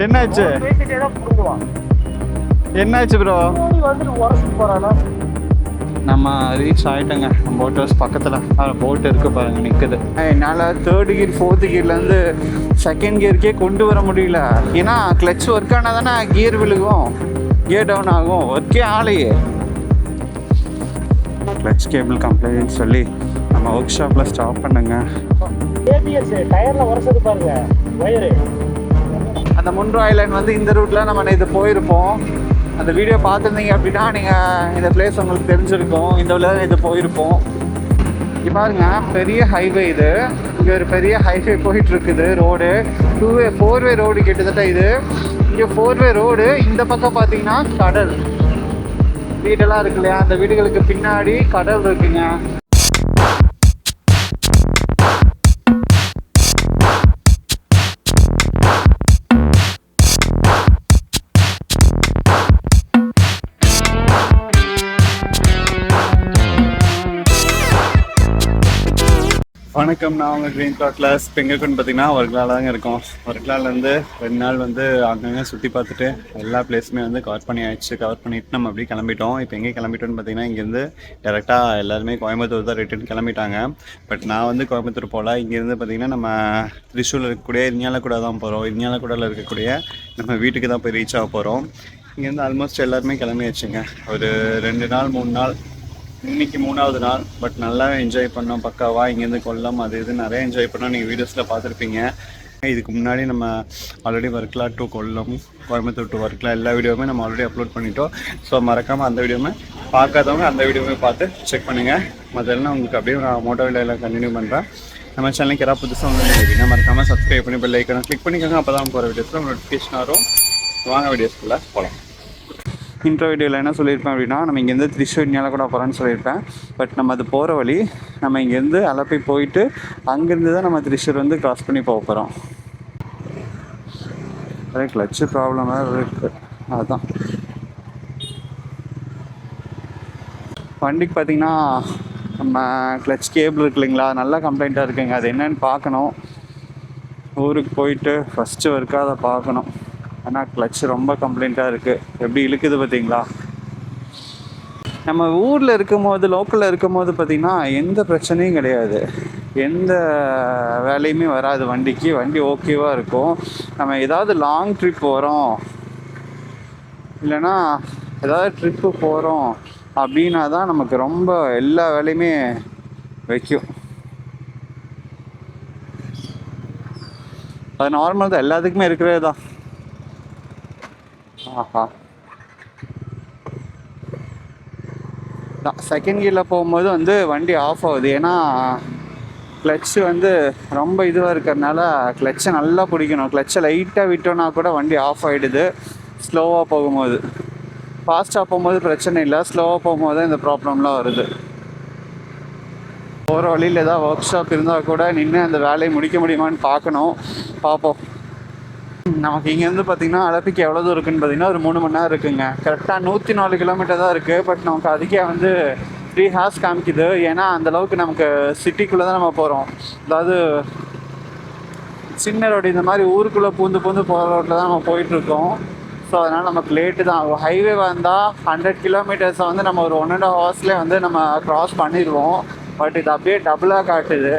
என்னாச்சு என்னாச்சு ப்ரோ? நம்ம ரீச் ஆகிட்டோங்க போட் ஹவுஸ் பக்கத்தில். போட் இருக்குது பாருங்கள் நிற்குது. என்னால் 3rd கியர் 4th கியர்லேருந்து 2nd கியருக்கே கொண்டு வர முடியல. ஏன்னா கிளச் ஒர்க் ஆனால் தானே கியர் விழுகும், கியர் டவுன் ஆகும். ஒர்க்கே ஆலையே. கிளச் கேபிள் கம்ப்ளைண்ட் சொல்லி நம்ம ஒர்க் ஷாப்பில் ஸ்டாப் பண்ணுங்க. அந்த முன்ரோ ஐலாண்ட் வந்து இந்த ரூட்டில் நம்ம இது போயிருப்போம். அந்த வீடியோ பார்த்துருந்தீங்க அப்படின்னா நீங்கள் இந்த பிளேஸ் உங்களுக்கு தெரிஞ்சிருக்கும். இந்த வழியாக இது போயிருப்போம். இங்கே பாருங்க, பெரிய ஹைவே இது. இங்கே ஒரு பெரிய ஹைவே போயிட்டுருக்குது. ரோடு 2-வே 4-வே ரோடு கிட்டத்தட்ட இது. இங்கே 4-வே ரோடு. இந்த பக்கம் பார்த்தீங்கன்னா கடல். வீடெல்லாம் இருக்கு இல்லையா, அந்த வீடுகளுக்கு பின்னாடி கடல் இருக்குங்க. வணக்கம், நான் உங்கள் க்ரீன் கிளாஸ். இப்போ எங்கே இருக்குன்னு பார்த்தீங்கன்னா ஒர்க்லாவில் தாங்க இருக்கோம். ஒர்க்லாலேருந்து 2 நாள் வந்து அங்கங்கே சுற்றி பார்த்துட்டு எல்லா பிளேஸுமே வந்து கவர் பண்ணிவிட்டு நம்ம அப்படியே கிளம்பிட்டோம். இப்போ எங்கே கிளம்பிட்டோன்னு பார்த்தீங்கன்னா இங்கேருந்து டேரெக்டாக எல்லாருமே கோயம்புத்தூர் தான் ரிட்டர்ன் கிளம்பிட்டாங்க. பட் நான் வந்து கோயம்புத்தூர் போகல. இங்கேருந்து பார்த்தீங்கன்னா நம்ம திரிசூரில் இருக்கக்கூடிய இரிஞ்சாலக்குடா தான் போகிறோம். இரிஞ்சாலக்குடாவில் இருக்கக்கூடிய நம்ம வீட்டுக்கு தான் போய் ரீச் ஆக போகிறோம். இங்கேருந்து ஆல்மோஸ்ட் எல்லாருமே கிளம்பியாச்சுங்க. ஒரு 2 நாள் 3 நாள், இன்றைக்கி 3வது நாள். பட் நல்லா என்ஜாய் பண்ணோம் பக்காவாக. இங்கேருந்து கொல்லம் அது இது நிறைய என்ஜாய் பண்ணோம். நீங்கள் வீடியோஸில் பார்த்துருப்பீங்க. இதுக்கு முன்னாடி நம்ம already Varkala to Kollam, Coimbatore to Varkala எல்லா வீடியோவுமே நம்ம ஆல்ரெடி அப்லோட் பண்ணிட்டோம். ஸோ மறக்காமல் அந்த வீடியோவுமே பார்க்காதவங்க அந்த வீடியோவுமே பார்த்து செக் பண்ணுங்கள். மற்றெல்லாம் உங்களுக்கு அப்படியே நான் மோட்டோ வீடியோவில் கண்டினியூ பண்ணுறேன். நம்ம சேனலுக்கு யாராவது புதுசாக வந்து அப்படின்னா மறக்காமல் சப்ஸ்கிரைப் பண்ணி பெல் ஐக்கானை கிளிக் பண்ணிக்கோங்க. அப்போ தான் போகிற வீடியோஸில் நோட்டிஃபிகேஷன் வரும். வாங்க வீடியோஸ்குள்ளே போகலாம். இன்ட்ரோ வீடியோவில் என்ன சொல்லியிருப்பேன் அப்படின்னா, நம்ம இங்கேருந்து திரிசூர் இரிஞ்சாலக்குடா போகிறோன்னு சொல்லியிருப்பேன். பட் நம்ம அது போகிற வழி நம்ம இங்கேருந்து அலப்பை போயிட்டு அங்கேருந்து தான் நம்ம திரிசூர் வந்து கிராஸ் பண்ணி போக போகிறோம். அதே கிளச்சு ப்ராப்ளம் வேறு இருக்குது. அதுதான் வண்டிக்கு பார்த்திங்கன்னா நம்ம கிளச் கேபிள் இருக்கு இல்லைங்களா, நல்லா கம்ப்ளைண்ட்டாக இருக்குங்க. அது என்னென்னு பார்க்கணும். ஊருக்கு போயிட்டு ஃபஸ்ட்டு ஒர்க்காக அதை பார்க்கணும். ஆனால் கிளச் ரொம்ப கம்ப்ளைண்ட்டாக இருக்குது. எப்படி இழுக்குது பார்த்தீங்களா. நம்ம ஊரில் இருக்கும் போது, லோக்கலில் இருக்கும் போது பார்த்திங்கன்னா எந்த பிரச்சனையும் கிடையாது, எந்த வேலையுமே வராது வண்டிக்கு. வண்டி ஓகேவாக இருக்கும். நம்ம ஏதாவது லாங் ட்ரிப் போகிறோம் இல்லைன்னா ஏதாவது ட்ரிப்பு போகிறோம் அப்படின்னா தான் நமக்கு ரொம்ப எல்லா வேலையுமே வைக்கும். அது நார்மல் தான், எல்லாத்துக்குமே இருக்கிறது தான். ஆஹா, 2nd கியரில் போகும்போது வந்து வண்டி ஆஃப் ஆகுது. ஏன்னா கிளச்சு வந்து ரொம்ப இதுவாக இருக்கிறதுனால கிளச்சை நல்லா பிடிக்கணும். கிளச்சை லைட்டாக விட்டோன்னா கூட வண்டி ஆஃப் ஆகிடுது ஸ்லோவாக போகும்போது. ஃபாஸ்ட்டாக போகும்போது பிரச்சனை இல்லை, ஸ்லோவாக போகும்போது தான் இந்த ப்ராப்ளம்லாம் வருது. போகிற வழியில் ஏதாவது ஒர்க் ஷாப் இருந்தால் கூட நின்று அந்த வேலையை முடிக்க முடியுமான்னு பார்ப்போம். நமக்கு இங்கேருந்து பார்த்திங்கன்னா அலப்பிக்கு எவ்வளோ தூரம் இருக்குன்னு பார்த்தீங்கன்னா ஒரு 3 மணி நேரம் இருக்குங்க. கரெக்டாக 104 கிலோமீட்டர் தான் இருக்குது. பட் நமக்கு அதுக்கே வந்து 3 ஹார்ஸ் காமிக்குது. ஏன்னா அந்தளவுக்கு நமக்கு சிட்டிக்குள்ளே தான் நம்ம போகிறோம். அதாவது சின்ன ரோடு, இந்த மாதிரி ஊருக்குள்ளே பூந்து போகிற ரோட்டில் தான் நம்ம போயிட்டுருக்கோம். ஸோ அதனால் நமக்கு லேட்டு தான். ஹைவே வந்தால் 100 கிலோமீட்டர்ஸை வந்து நம்ம ஒரு 1.5 ஹவர்ஸ்லேயே வந்து நம்ம க்ராஸ் பண்ணிடுவோம். பட் இது அப்படியே டபுளாக காட்டுது.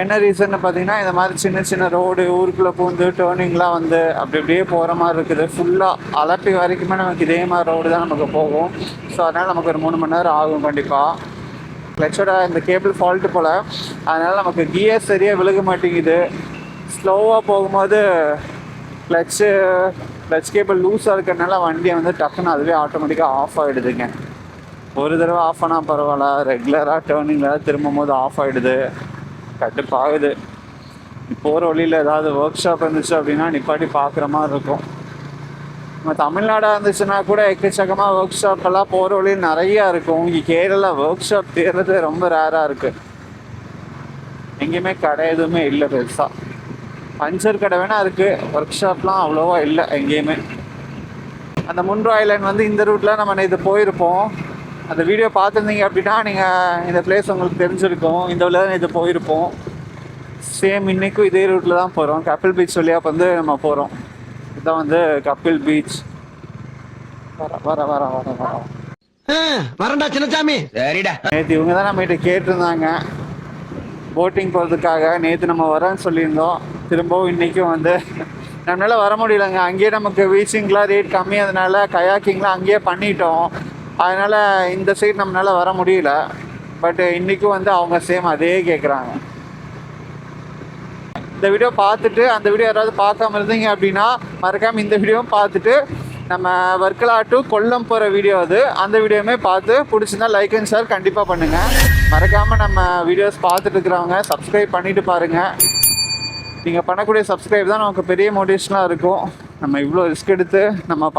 என்ன ரீசன்னு பார்த்தீங்கன்னா, இந்த மாதிரி சின்ன சின்ன ரோடு ஊருக்குள்ளே பூந்து டேர்னிங்லாம் வந்து அப்படியே போகிற மாதிரி இருக்குது. ஃபுல்லாக அலப்பி வரைக்குமே நமக்கு இதே மாதிரி ரோடு தான் நமக்கு போகும். ஸோ அதனால் நமக்கு ஒரு 3 மணி நேரம் ஆகும் கண்டிப்பாக. கிளச்சோட இந்த கேபிள் ஃபால்ட்டு போல், அதனால் நமக்கு கியர் சரியாக விழுக மாட்டேங்குது. ஸ்லோவாக போகும்போது கிளச் கேபிள் லூஸாக இருக்கிறதுனால வண்டியை வந்து டக்குன்னு அதுவே ஆட்டோமேட்டிக்காக ஆஃப் ஆகிடுதுங்க. ஒரு தடவை ஆஃப் ஆனால் பரவாயில்ல, ரெகுலராக டேர்னிங்கில் திரும்பும் போது ஆஃப் ஆகிடுது. கட்டுப்பாகுது. போகிற வழியில் ஏதாவது ஒர்க் ஷாப் இருந்துச்சு அப்படின்னா நிப்பாட்டி பார்க்குற மாதிரி இருக்கும். நம்ம தமிழ்நாடாக இருந்துச்சுன்னா கூட எக்கச்சக்கமாக ஒர்க் ஷாப்பெல்லாம் போகிற வழியில் நிறையா இருக்கும். இங்கே கேரளா ஒர்க் ஷாப் தேர்றது ரொம்ப ரேராக இருக்குது. எங்கேயுமே கடை எதுவுமே இல்லை பெருசாக. பஞ்சர் கடை வேணால் இருக்குது, ஒர்க் ஷாப்லாம் அவ்வளோவா இல்லை எங்கேயுமே. அந்த முன்ரோ ஐலாண்ட் வந்து இந்த ரூட்டில் நம்ம இது போயிருப்போம். அந்த வீடியோ பார்த்துருந்தீங்க அப்படின்னா நீங்கள் இந்த பிளேஸ் உங்களுக்கு தெரிஞ்சிருக்கும். இந்த வழியாக இது போயிருப்போம். சேம் இன்றைக்கும் இதே ரூட்டில் தான் போகிறோம். கப்பல் பீச் வழியாக வந்து நம்ம போகிறோம். தான் வந்து கப்பில் பீச். வர வர வர வர வர வரண்டா சின்னசாமி. சரிடா. நேற்று இவங்க தான் நம்மகிட்ட கேட்டிருந்தாங்க போட்டிங் போகிறதுக்காக. நேற்று நம்ம வரேன்னு சொல்லியிருந்தோம். திரும்பவும் இன்றைக்கும் வந்து நம்மளால் வர முடியலைங்க. அங்கேயே நமக்கு பீச்சிங்லாம் ரேட் கம்மியாதனால கயாக்கிங்லாம் அங்கேயே பண்ணிட்டோம். அதனால் இந்த சைடு நம்மளால் வர முடியல. பட் இன்றைக்கும் வந்து அவங்க சேம் அதே கேட்குறாங்க. இந்த வீடியோ பார்த்துட்டு அந்த வீடியோ யாராவது பார்க்காம இருந்தீங்க அப்படின்னா மறக்காமல் இந்த வீடியோவும் பார்த்துட்டு நம்ம வர்க்கலா டு கொல்லம் போகிற வீடியோ அது, அந்த வீடியோவுமே பார்த்து பிடிச்சிருந்தா லைக் அண்ட் ஷேர் கண்டிப்பாக பண்ணுங்கள். மறக்காமல் நம்ம வீடியோஸ் பார்த்துட்டு இருக்கிறவங்க சப்ஸ்கிரைப் பண்ணிவிட்டு பாருங்கள். நீங்கள் பண்ணக்கூடிய சப்ஸ்கிரைப் தான் நமக்கு பெரிய மோட்டிவேஷனாக இருக்கும். நம்ம இவ்வளோ ரிஸ்க் எடுத்து நம்ம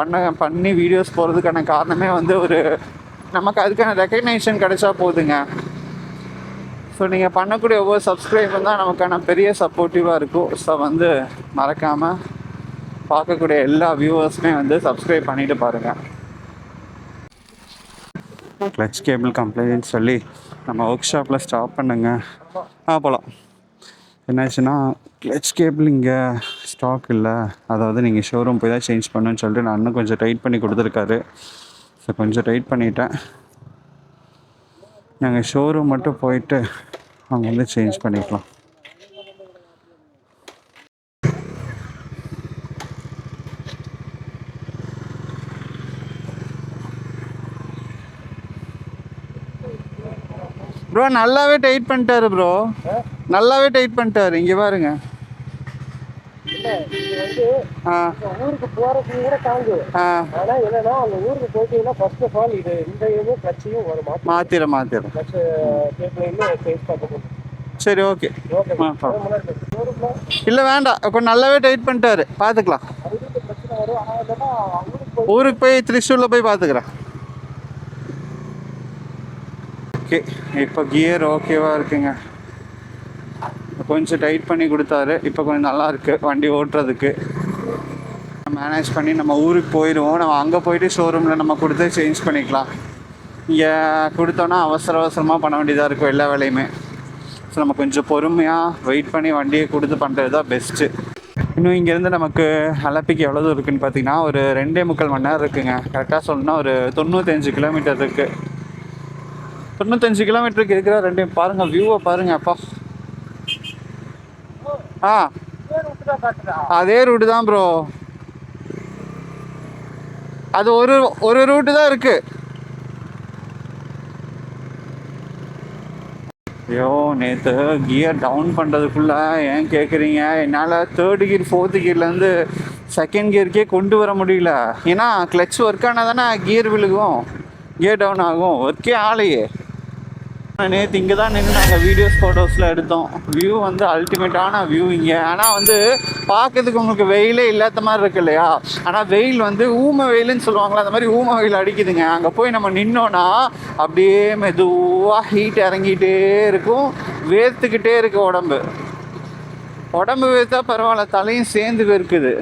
பண்ணி வீடியோஸ் போகிறதுக்கான காரணமே வந்து ஒரு நமக்கு அதுக்கான ரெக்கக்னேஷன் கிடைச்சா போதுங்க. ஸோ நீங்கள் பண்ணக்கூடிய ஒவ்வொரு சப்ஸ்கிரைபும் தான் நமக்கான பெரிய சப்போர்ட்டிவாக இருக்கும். ஸோ வந்து மறக்காமல் பார்க்கக்கூடிய எல்லா வியூவர்ஸுமே வந்து சப்ஸ்கிரைப் பண்ணிவிட்டு பாருங்கள். கிளச் கேபிள் கம்ப்ளைண்ட்னு சொல்லி நம்ம ஒர்க் ஷாப்பில் ஸ்டாப் பண்ணுங்க. போகலாம். என்னாச்சுன்னா கிளச் கேபிள் இங்கே ஸ்டாக் இல்லை, அதாவது நீங்கள் ஷோரூம் போய் தான் சேஞ்ச் பண்ணுன்னு சொல்லிட்டு நான் இன்னும் கொஞ்சம் டைட் பண்ணி கொடுத்துருக்காரு. ஸோ கொஞ்சம் டைட் பண்ணிட்டேன். நாங்கள் ஷோரூம் மட்டும் போயிட்டு அங்கே வந்து சேஞ்ச் பண்ணிக்கலாம். ப்ரோ நல்லாவே டைட் பண்ணிட்டாரு ப்ரோ, நல்லாவே டைட் பண்ணிட்டாரு. இங்கே பாருங்க. ஊருக்கு போறதுக்கு கூட தாங்கு. ஆனா என்னன்னா அந்த ஊருக்கு போயிட்டீங்கன்னா ஃபர்ஸ்ட் ஆஃப் ஆல் இது இந்த இதுவும் கட்சியும் ஒரு மாத்திரம் சரி ஓகே. இல்லை வேண்டாம், கொஞ்சம் நல்லாவே டைட் பண்ணிட்டாரு. பார்த்துக்கலாம். ஊருக்கு போய் திரிசூரில் போய் பார்த்துக்கிறேன். ஓகே இப்போ கியர் ஓகேவா இருக்குங்க. கொஞ்சம் டைட் பண்ணி கொடுத்தாரு. இப்போ கொஞ்சம் நல்லா இருக்குது வண்டி ஓட்டுறதுக்கு. மேனேஜ் பண்ணி நம்ம ஊருக்கு போயிடுவோம். நம்ம அங்கே போயிட்டு ஷோரூமில் நம்ம கொடுத்து சேஞ்ச் பண்ணிக்கலாம். இங்கே கொடுத்தோன்னா அவசரமாக பண்ண வேண்டியதாக இருக்கும் எல்லா வேலையுமே. ஸோ நம்ம கொஞ்சம் பொறுமையாக வெயிட் பண்ணி வண்டியை கொடுத்து பண்ணுறது தான் பெஸ்ட்டு. இன்னும் இங்கேருந்து நமக்கு அலப்பிக்கு எவ்வளோ தூரம் இருக்குதுன்னு பார்த்தீங்கன்னா ஒரு 2.25 மணி நேரம் இருக்குதுங்க. கரெக்டாக சொல்லணும்னா ஒரு 95 கிலோமீட்டர் இருக்குது. 95 கிலோமீட்டருக்கு இருக்கிற ரெண்டையும் பாருங்கள். வியூவை பாருங்கள். அப்பா அதே ரூட்டு தான் ப்ரோ. அது ஒரு ரூட்டு தான் இருக்கு. ஐயோ நேற்று கியர் டவுன் பண்ணுறதுக்குள்ள ஏன் கேட்குறீங்க, என்னால் 3rd கியர் 4th கியர்லேருந்து 2nd கியருக்கே கொண்டு வர முடியல. ஏன்னா கிளச் ஒர்க் ஆனால் தானே கியர் விழுகும், கியர் டவுன் ஆகும். ஒர்க்கே ஆலையே. நேற்று இங்கே தான் நின்று நாங்கள் வீடியோஸ் ஃபோட்டோஸில் எடுத்தோம். வியூ வந்து அல்டிமேட்டான வியூ இங்கே. ஆனால் வந்து பார்க்கறதுக்கு உங்களுக்கு வெயிலே இல்லாத மாதிரி இருக்கு இல்லையா. ஆனால் வெயில் வந்து ஊமை வெயிலுன்னு சொல்லுவாங்களா, அந்த மாதிரி ஊமை வெயில் அடிக்குதுங்க. அங்கே போய் நம்ம நின்னோன்னா அப்படியே மெதுவாக ஹீட் இறங்கிட்டே இருக்கும். வேர்த்துக்கிட்டே இருக்குது உடம்பு வேர்த்தா பரவாயில்ல, தலையும் சேர்ந்து வேர்க்குது.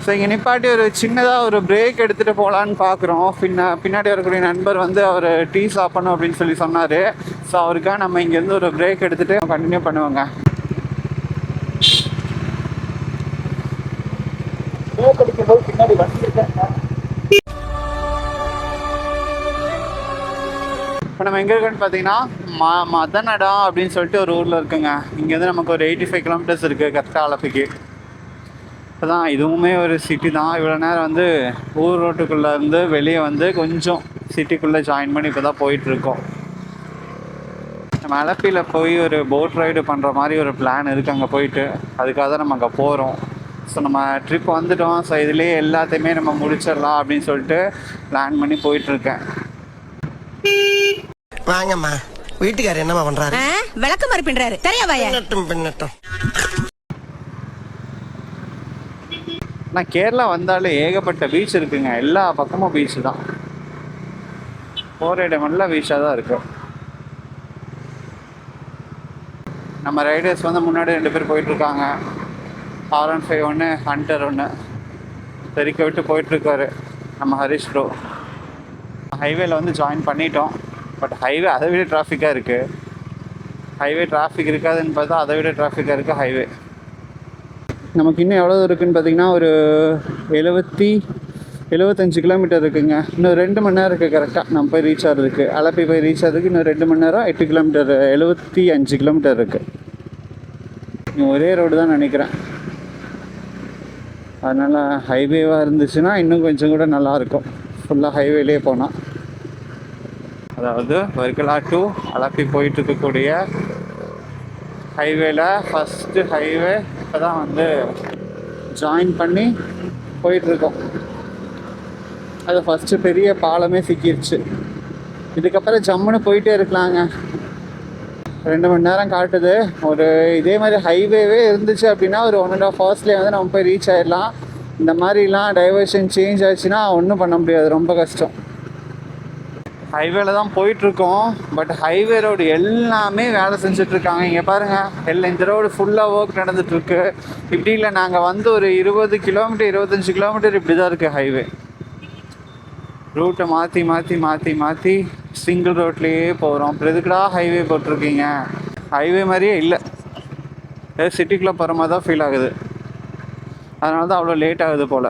ஸோ இங்கே நிப்பாட்டி ஒரு சின்னதாக ஒரு பிரேக் எடுத்துகிட்டு போகலான்னு பார்க்குறோம். பின்னாடி வரக்கூடிய நண்பர் வந்து அவர் டீ சாப்பிடணும் அப்படின்னு சொல்லி சொன்னார். ஸோ அவருக்காக நம்ம இங்கேருந்து ஒரு பிரேக் எடுத்துகிட்டு கண்டினியூ பண்ணுவோங்க. பின்னாடி இப்போ நம்ம எங்கே இருக்குன்னு பார்த்தீங்கன்னா மதனடா அப்படின்னு சொல்லிட்டு ஒரு ஊரில் இருக்குங்க. இங்கேருந்து நமக்கு ஒரு 85 கிலோமீட்டர்ஸ் இருக்குது கரெக்டாக அலப்பிக்கு. இப்போ தான் இதுவுமே ஒரு சிட்டி தான். இவ்வளோ நேரம் வந்து ஊர் ரோட்டுக்குள்ளே இருந்து வெளியே வந்து கொஞ்சம் சிட்டிக்குள்ளே ஜாயின் பண்ணி இப்போ தான் போயிட்டுருக்கோம். நம்ம அலப்பியில் போய் ஒரு போட் ரைடு பண்ணுற மாதிரி ஒரு பிளான் இருக்குது அங்கே போயிட்டு. அதுக்காக தான் நம்ம அங்கே போகிறோம். ஸோ நம்ம ட்ரிப் வந்துட்டோம். ஸோ இதுலேயே எல்லாத்தையுமே நம்ம முடிச்சிடலாம் அப்படின்னு சொல்லிட்டு பிளான் பண்ணி போயிட்டுருக்கேன். வாங்கம்மா, வீட்டுக்காரர் என்னம்மா பண்ணுறாரு? விளக்கு மாதிரி பின்றாரு. பின்னட்டும். நான் கேரளா வந்தாலே ஏகப்பட்ட பீச் இருக்குங்க. எல்லா பக்கமும் பீச் தான். போகிற இடமெல்லாம் பீச்சாக தான் இருக்கு. நம்ம ரைடர்ஸ் வந்து முன்னாடி 2 பேர் போயிட்டுருக்காங்க. R15 ஒன்று, ஹண்டர் ஒன்று தெறிக்க விட்டு போயிட்டுருக்காரு நம்ம ஹரிஷ் ப்ரோ. ஹைவேல வந்து ஜாயின் பண்ணிட்டோம். பட் ஹைவே அதை விட டிராஃபிக்காக இருக்குது. ஹைவே டிராஃபிக் இருக்காதுன்னு பார்த்தா அதை விட டிராஃபிக்காக இருக்குது ஹைவே. நமக்கு இன்னும் எவ்வளோ இருக்குதுன்னு பார்த்தீங்கன்னா ஒரு 75 கிலோமீட்டர் இருக்குங்க. இன்னும் 2 மணி நேரம் இருக்குது கரெக்டாக நம்ம போய் ரீச் ஆகிறதுக்கு. அலப்பி போய் ரீச் ஆகிறதுக்கு இன்னும் 2 மணி நேரம், 8 கிலோமீட்டர், 75 கிலோமீட்டர் இருக்குது. ஒரே ரோடு தான் நினைக்கிறேன். அதனால் ஹைவேவாக இருந்துச்சுன்னா இன்னும் கொஞ்சம் கூட நல்லாயிருக்கும். ஃபுல்லாக ஹைவேலே போனால், அதாவது வர்க்கலா டு அலப்பி போயிட்டு இருக்கக்கூடிய ஹைவேல ஃபஸ்ட்டு ஹைவே இப்போ தான் வந்து ஜாயின் பண்ணி போயிட்டுருக்கோம். அது ஃபஸ்ட்டு பெரிய பாலமே சிக்கிடுச்சு. இதுக்கப்புறம் ஜம்முன்னு போயிட்டே இருக்கலாங்க. 2 மணி நேரம் காட்டுது. ஒரு இதே மாதிரி ஹைவேவே இருந்துச்சு அப்படின்னா ஒரு 1.5 ஹவர்ஸ்லேயே வந்து நம்ம போய் ரீச் ஆகிடலாம். இந்த மாதிரிலாம் டைவர்ஷன் சேஞ்ச் ஆச்சுன்னா ஒன்றும் பண்ண முடியாது, ரொம்ப கஷ்டம். ஹைவேல தான் போயிட்டுருக்கோம். பட் ஹைவே ரோடு எல்லாமே வேலை செஞ்சிட்ருக்காங்க. இங்கே பாருங்கள், இந்த ரோடு ஃபுல்லாக ஒர்க் நடந்துகிட்ருக்கு. இப்படி இல்லை, நாங்கள் வந்து ஒரு 20 கிலோமீட்டர் 25 கிலோமீட்டர் இப்படி தான் இருக்குது ஹைவே. ரூட்டை மாற்றி மாற்றி மாற்றி மாற்றி சிங்கிள் ரோட்லேயே போகிறோம். அப்புறம் எதுக்குடா ஹைவே போட்டிருக்கீங்க? ஹைவே மாதிரியே இல்லை, ஏதோ சிட்டிக்குள்ளே போகிற மாதிரி தான் ஃபீல் ஆகுது. அதனால தான் அவ்வளோ லேட் ஆகுது போல்.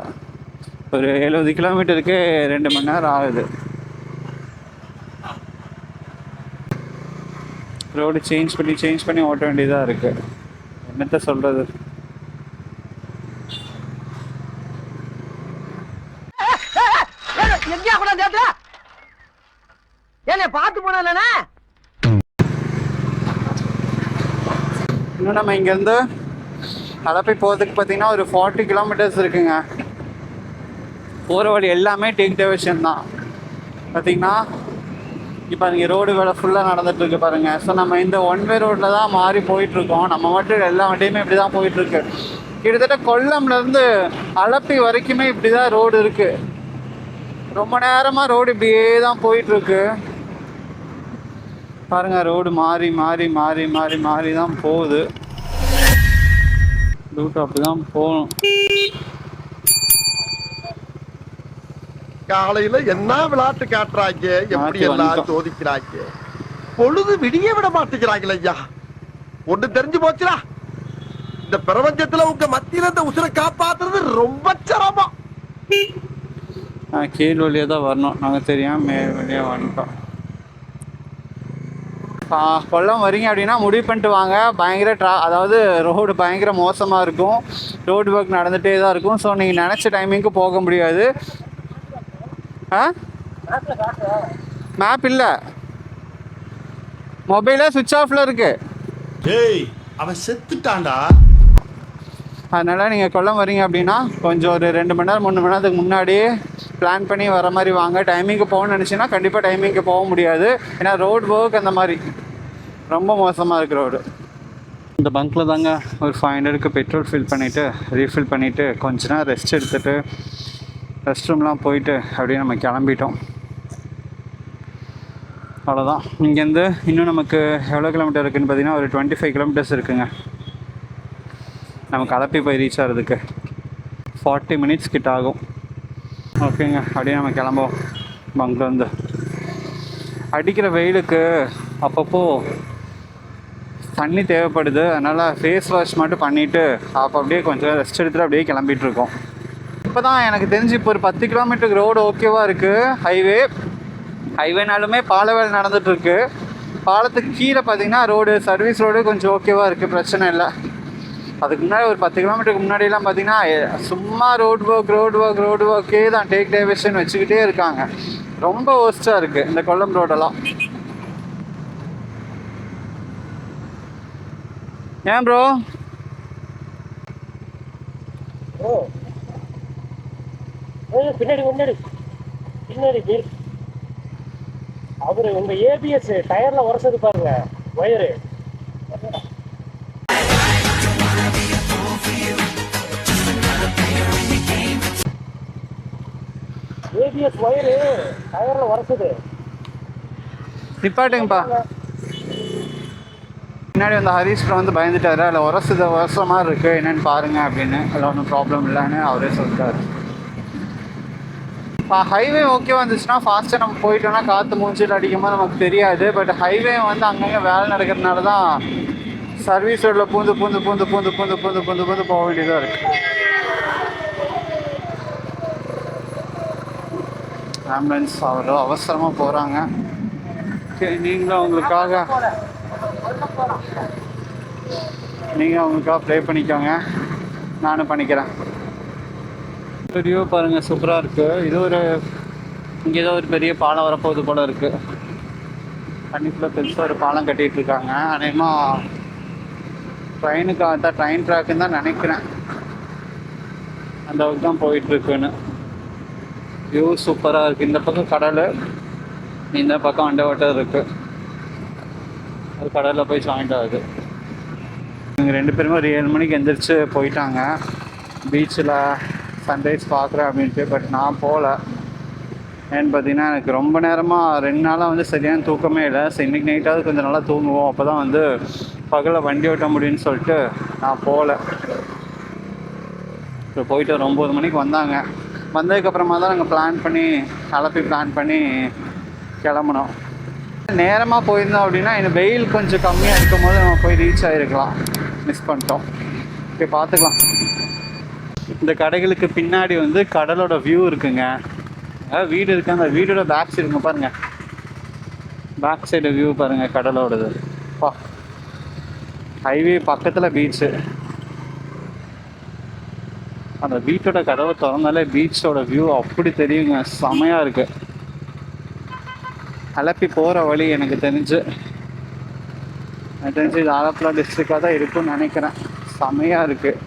ஒரு 70 கிலோமீட்டருக்கு 2 மணி நேரம் ஆகுது. ரோடு சேஞ்ச் பண்ணி ஓட்ட வேண்டியதாக இருக்குது. என்னத்த சொல்கிறது? எங்கயா கூட தேட்டா ஏனே பாத்து போனா. இன்னும் நம்ம இங்கேருந்து அலப்பி போகிறதுக்கு பார்த்தீங்கன்னா ஒரு 40 கிலோமீட்டர்ஸ் இருக்குங்க. போகிற வழி எல்லாமே டேக் டைவர்ஷன் தான். பார்த்தீங்கன்னா இப்போ இங்கே ரோடு வேலை ஃபுல்லாக நடந்துகிட்ருக்கு பாருங்கள். ஸோ நம்ம இந்த ஒன் வே ரோட்டில் தான் மாறி போயிட்டுருக்கோம். நம்ம மட்டும் எல்லா வண்டியுமே இப்படி தான் போயிட்டுருக்கு. கிட்டத்தட்ட கொல்லம்லேருந்து அலப்பி வரைக்குமே இப்படி தான் ரோடு இருக்குது. ரொம்ப நேரமாக ரோடு இப்படியே தான் போயிட்டுருக்கு பாருங்கள். ரோடு மாறி மாறி மாறி மாறி மாறி தான் போகுது. ரூட் அப்படி தான் போகணும். காலையில என்ன விளையாட்டு காட்டுறாங்க, எப்படி எல்லாம் சோதிக்கிறாங்க. பொழுது விடிய விட மாட்டேங்கிறாங்களே ஐயா. ஒண்ணு தெரிஞ்சு போச்சுடா, இந்த பிரபஞ்சத்துல உங்க மத்தியில இந்த உசுரை காப்பாத்துறது ரொம்ப சிரமம். கீழ் வழியாக தான் வரணும். நாங்கள் தெரியாமல் மேல் வழியாக வந்துட்டோம். கொல்லம் வரீங்க அப்படின்னா முடிவு பண்ணிட்டு வாங்க. பயங்கர அதாவது ரோடு பயங்கர மோசமாக இருக்கும். ரோடு ஒர்க் நடந்துகிட்டே தான் இருக்கும். ஸோ நீங்கள் நினச்ச டைமிங்க்கு போக முடியாது. மேப் இல்லை, மொபைலே சுவிட்ச் ஆஃபில் இருக்குது. டேய், அவன் செத்துட்டான்டா. அதனால் நீங்கள் கொல்லம் வரீங்க அப்படின்னா கொஞ்சம் ஒரு 2 மணி நேரம் 3 மணி நேரத்துக்கு முன்னாடியே பிளான் பண்ணி வர மாதிரி வாங்க. டைமிங்க்கு போகணும்னு நினச்சின்னா கண்டிப்பாக டைமிங்க்கு போக முடியாது. ஏன்னா ரோடு ஒர்க் அந்த மாதிரி ரொம்ப மோசமாக இருக்குது ரோடு. இந்த பங்க்கில் தாங்க ஒரு 500க்கு பெட்ரோல் ரீஃபில் பண்ணிவிட்டு கொஞ்ச நேரம் ரெஸ்ட் எடுத்துகிட்டு ரெஸ்ட் ரூம்லாம் போயிட்டு அப்படியே நம்ம கிளம்பிட்டோம். அவ்வளோதான். இங்கேருந்து இன்னும் நமக்கு எவ்வளோ கிலோமீட்டர் இருக்குதுன்னு பார்த்தீங்கன்னா ஒரு 25 கிலோமீட்டர்ஸ் இருக்குதுங்க. நமக்கு அலப்பி போய் ரீச் ஆகிறதுக்கு 40 மினிட்ஸ் கிட்ட ஆகும். ஓகேங்க, அப்படியே நம்ம கிளம்போம். பங்கில் வந்து அடிக்கிற வெயிலுக்கு அப்பப்போ தண்ணி தேவைப்படுது. அதனால் ஃபேஸ் வாஷ் மட்டும் பண்ணிவிட்டு அப்போ அப்படியே கொஞ்சம் ரெஸ்ட் எடுத்துகிட்டு அப்படியே கிளம்பிகிட்ருக்கோம். இப்போ தான் எனக்கு தெரிஞ்சு இப்போ ஒரு 10 கிலோமீட்டருக்கு ரோடு ஓகேவாக இருக்குது. ஹைவேனாலுமே பால வேலை நடந்துகிட்ருக்கு. பாலத்துக்கு கீழே பார்த்திங்கன்னா ரோடு சர்வீஸ் ரோடு கொஞ்சம் ஓகேவாக இருக்குது, பிரச்சனை இல்லை. அதுக்கு முன்னாடி ஒரு 10 கிலோமீட்டருக்கு முன்னாடியெல்லாம் பார்த்திங்கன்னா சும்மா ரோடு ஒர்க்கே தான். டேக் டைவர்ஷன் வச்சுக்கிட்டே இருக்காங்க. ரொம்ப ஒர்ஸ்ட்டாக இருக்குது இந்த கொல்லம் ரோடெல்லாம். ஏன் ப்ரோ? பின்னாடி அவரு உங்க ஏபிஎஸ் டயர்ல உரசது பாருங்க வயரு. ஏபிஎஸ் வயரு டயர்ல உரசது. நிப்பாட்டுங்கப்பா. பின்னாடி வந்து ஹரீஷ் வந்து பயந்துட்டாரு. அதில் உரசுற மாதிரி இருக்குது, என்னென்னு பாருங்கள் அப்படின்னு. அதில் ஒன்றும் ப்ராப்ளம் இல்லைன்னு அவரே சொல்லிட்டாரு. ஹைவே ஓகேவா இருந்துச்சுன்னா ஃபாஸ்ட்டாக நம்ம போயிட்டோம்னா காற்று மூஞ்சில் அடிக்கும்போது நமக்கு தெரியாது. பட் ஹைவே வந்து அங்கங்கே வேலை நடக்கிறதுனால தான் சர்வீஸ் ரோட்ல பூந்து பூந்து பூந்து பூந்து பூந்து பூந்து பூந்து பூந்து போக வேண்டியதாக இருக்கு. ஆம்புலன்ஸ் அவ்வளோ அவசரமாக போகிறாங்க. சரி, நீங்கள் அவங்களுக்காக ப்ளே பண்ணிக்கோங்க, நானும் பண்ணிக்கிறேன். வியூ பாருங்கள், சூப்பராக இருக்குது. இது ஒரு இங்கே ஏதோ ஒரு பெரிய பாலம் வரப்போகுது போல் இருக்குது. தண்ணிக்குள்ளே பெருசாக ஒரு பாலம் கட்டிகிட்டு இருக்காங்க. அநேகமாக ட்ரெயினுக்காக தான், ட்ரெயின் ட்ராக்குன்னு தான் நினைக்கிறேன். அந்த அளவுக்கு தான் போயிட்டுருக்குன்னு. வியூ சூப்பராக இருக்குது. இந்த பக்கம் கடல், இந்த பக்கம் அண்டர் வாட்டர் இருக்குது. அது கடலில் போய் ஜாயிண்ட் ஆகுது. இவங்க 2 பேருமே ஒரு 7 மணிக்கு எந்திரிச்சு போயிட்டாங்க பீச்சில் சன்ரைஸ் பார்க்குறேன் அப்படின்ட்டு. பட் நான் போகல. ஏன்னு பார்த்தீங்கன்னா எனக்கு ரொம்ப நேரமாக 2 நாளாக வந்து சரியான தூக்கமே இல்லை. சரி, இன்றைக்கி நைட்டாவது கொஞ்சம் நல்லா தூங்குவோம், அப்போ தான் வந்து பகலில் வண்டி ஓட்ட முடியும்னு சொல்லிட்டு நான் போகல. இப்போ போயிட்டு ஒரு 9 மணிக்கு வந்தாங்க. வந்ததுக்கப்புறமா தான் நாங்கள் பிளான் பண்ணி கிளம்புனோம். நேரமாக போயிருந்தோம் அப்படின்னா இந்த வெயில் கொஞ்சம் கம்மியாக இருக்கும் போது நம்ம போய் ரீச் ஆகிருக்கலாம். மிஸ் பண்ணிட்டோம். ஓகே, பார்த்துக்கலாம். இந்த கடைகளுக்கு பின்னாடி வந்து கடலோட வியூ இருக்குங்க. வீடு இருக்குது. அந்த வீடோட பேக் சைடுங்க பாருங்கள், பேக் சைடு வியூ பாருங்கள் கடலோடது. ஹைவே பக்கத்தில் பீச்சு. அந்த வீட்டோட கதவை திறந்தாலே பீச்சோட வியூ அப்படி தெரியுங்க. செமையாக இருக்குது. அலப்பி போகிற வழி எனக்கு தெரிஞ்சு இது ஆலப்புழா டிஸ்ட்ரிக்டாக தான் இருக்குன்னு நினைக்கிறேன். செமையாக இருக்குது.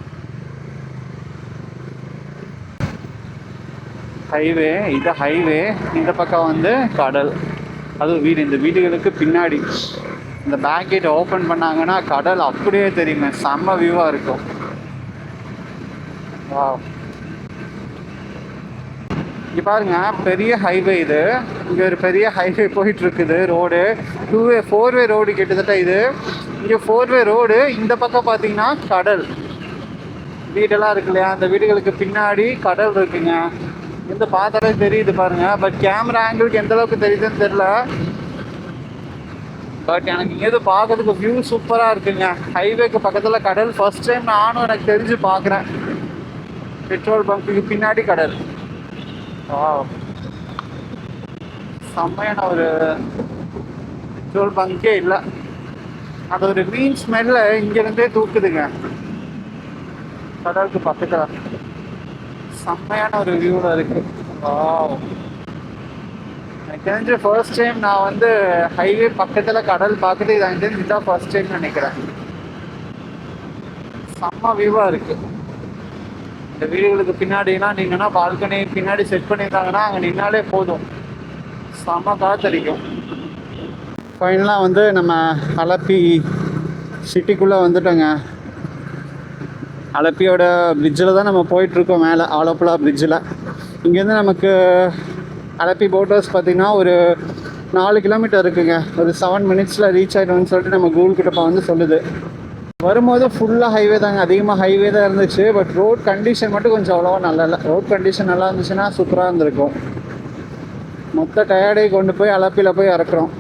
ஹைவே, இது ஹைவே. இந்த பக்கம் வந்து கடல், அதுவும் வீடு. இந்த வீடுகளுக்கு பின்னாடி இந்த பேக் கேட் ஓப்பன் பண்ணாங்கன்னா கடல் அப்படியே தெரியுங்க. செம்ம வியூவாக இருக்கும். வா, இங்கே பாருங்க, பெரிய ஹைவே இது. இங்கே ஒரு பெரிய ஹைவே போயிட்டுருக்குது. ரோடு 4 வே ரோடு கிட்டத்தட்ட இது. இங்கே 4 வே ரோடு. இந்த பக்கம் பார்த்தீங்கன்னா கடல், வீடெல்லாம் இருக்கு இல்லையா, அந்த வீடுகளுக்கு பின்னாடி கடல் இருக்குங்க. இந்த பார்த்தாலே தெரியுது பாருங்க. பட் கேமரா ஆங்கிளுக்கு எந்த அளவுக்கு தெரியுதுன்னு தெரில. பட் எனக்கு இங்கேருந்து பார்க்கறதுக்கு வியூ சூப்பராக இருக்குங்க. ஹைவேக்கு பக்கத்தில் கடல். ஃபர்ஸ்ட் டைம் நானும் எனக்கு தெரிஞ்சு பார்க்குறேன். பெட்ரோல் பங்க்குக்கு பின்னாடி கடல். செம்மையான ஒரு பெட்ரோல் பங்கே இல்லை. அது ஒரு மீன் ஸ்மெல்ல இங்கேருந்தே தூக்குதுங்க. கடலுக்கு பக்கத்தில் செம்மையான ஒரு வியூவில் இருக்கு. எனக்கு தெரிஞ்ச ஃபர்ஸ்ட் டைம் நான் வந்து ஹைவே பக்கத்தில் கடல் பார்க்குறது இதுதான் ஃபர்ஸ்ட் டைம் நினைக்கிறேன். செம்ம வியூவாக இருக்கு. இந்த வீடுகளுக்கு பின்னாடிலாம் நீங்கன்னா பால்கனி பின்னாடி செட் பண்ணியிருந்தாங்கன்னா அங்கே நின்னாலே போதும், செம்ம காத்தடிக்கும். ஃபைனலாக வந்து நம்ம அலப்பி சிட்டிக்குள்ளே வந்துட்டோங்க. அலப்பியோட பிரிட்ஜில் தான் நம்ம போயிட்டுருக்கோம், மேலே ஆலப்புழா பிரிட்ஜில். இங்கேருந்து நமக்கு அலப்பி போட் ஹவுஸ் பார்த்திங்கன்னா ஒரு 4 கிலோமீட்டர் இருக்குங்க. ஒரு 7 மினிட்ஸில் ரீச் ஆகிட்டோம்னு சொல்லிட்டு நம்ம கூகுள் கிட்டப்பா வந்து சொல்லுது. வரும்போது ஃபுல்லாக ஹைவே தாங்க, அதிகமாக ஹைவே தான் இருந்துச்சு. பட் ரோட் கண்டிஷன் மட்டும் கொஞ்சம் அவ்வளோவா நல்லா இல்லை. ரோட் கண்டிஷன் நல்லா இருந்துச்சுன்னா சூப்பராக இருந்திருக்கும். மொத்த டயர்டை கொண்டு போய் அலப்பியில் போய் இறக்குறோம்.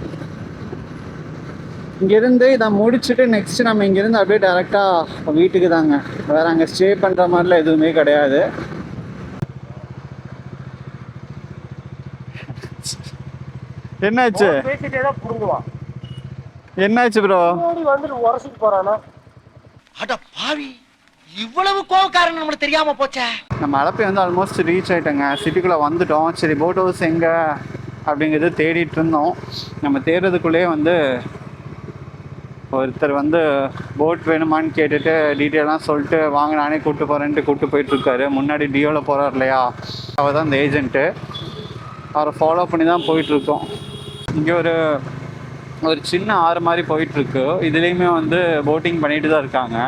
இங்கேருந்து இதை முடிச்சுட்டு நெக்ஸ்ட்டு நம்ம இங்கேருந்து அப்படியே டேரெக்டாக வீட்டுக்கு தாங்க. வேறு அங்கே ஸ்டே பண்ணுற மாதிரிலாம் எதுவுமே கிடையாது. என்னாச்சு பேசிட்டே தான் புடுங்குவான். என்னாச்சு ப்ரோ? வந்துட்டு உரசிட்டு போறானா? அட பாவி, இவ்வளவு கோவக்காரன் நம்மளுக்கு தெரியாம போச்சே. நம்ம அலப்பி வந்து ஆல்மோஸ்ட் ரீச் ஆகிட்டோங்க. சிட்டிக்குள்ளே வந்துட்டோம். சரி, போட் ஹவுஸ் எங்கே அப்படிங்கிறது தேடிட்டு இருந்தோம். நம்ம தேடுறதுக்குள்ளேயே வந்து ஒருத்தர் வந்து போட் வேணுமான்னு கேட்டுட்டு டீட்டெயிலாம் சொல்லிட்டு வாங்க நானே கூப்பிட்டு போகிறேன்ட்டு கூப்பிட்டு போயிட்டுருக்காரு. முன்னாடி டியோவில் போகிறார் இல்லையா, அவர் தான் இந்த ஏஜென்ட்டு. அவரை ஃபாலோ பண்ணி தான் போயிட்டுருக்கோம். இங்கே ஒரு சின்ன ஆறு மாதிரி போயிட்டுருக்கு. இதுலேயுமே வந்து போட்டிங் பண்ணிட்டு தான் இருக்காங்க.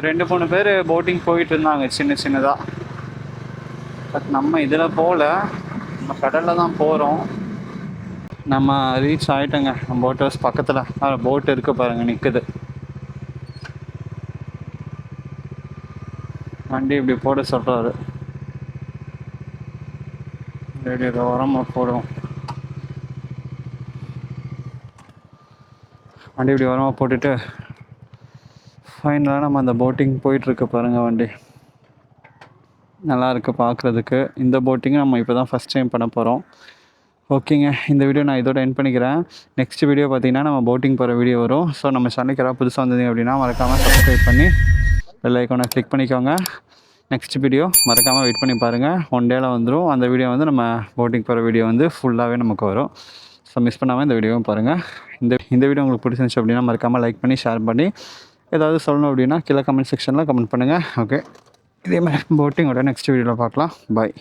2-3 பேர் போட்டிங் போயிட்டு இருந்தாங்க சின்னதாக. பட் நம்ம இதில் போகல, நம்ம கடலில் தான் போகிறோம். நம்ம ரீச் ஆகிட்டோங்க போட் ஹவுஸ் பக்கத்தில். போட் இருக்கு பாருங்கள், நிற்குது. வண்டி இப்படி போட சொல்கிறாரு. ரெடி, உரமாக போடுவோம். வண்டி இப்படி உரமாக போட்டுட்டு ஃபைனலாக நம்ம அந்த போட்டிங் போயிட்டுருக்கு பாருங்கள் வண்டி. நல்லா இருக்குது பார்க்குறதுக்கு. இந்த போட்டிங் நம்ம இப்போ தான் ஃபஸ்ட் டைம் பண்ண போகிறோம். ஓகேங்க, இந்த வீடியோ நான் இதோட எண்ட் பண்ணிக்கிறேன். நெக்ஸ்ட் வீடியோ பார்த்தீங்கன்னா நம்ம போட்டிங் போகிற வீடியோ வரும். ஸோ நம்ம சேனலுக்கு யாராவது புதுசாக வந்தீங்க அப்படின்னா மறக்காமல் சப்ஸ்கிரைப் பண்ணி பெல் ஐக்கானை கிளிக் பண்ணிக்கோங்க. நெக்ஸ்ட் வீடியோ மறக்காமல் வெயிட் பண்ணி பாருங்கள். 1 டேயில் வந்துடும். அந்த வீடியோ வந்து நம்ம போட்டிங் போகிற வீடியோ வந்து ஃபுல்லாகவே நமக்கு வரும். ஸோ மிஸ் பண்ணாமல் இந்த வீடியோவும் பாருங்கள். இந்த வீடியோ உங்களுக்கு பிடிச்சிருந்துச்சு அப்படின்னா மறக்காமல் லைக் பண்ணி ஷேர் பண்ணி ஏதாவது சொல்லணும் அப்படின்னா கீழே கமெண்ட் செக்ஷனில் கமெண்ட் பண்ணுங்கள். ஓகே, இதே மாதிரி போட்டிங்கோட நெக்ஸ்ட் வீடியோவில் பார்க்கலாம். பாய்.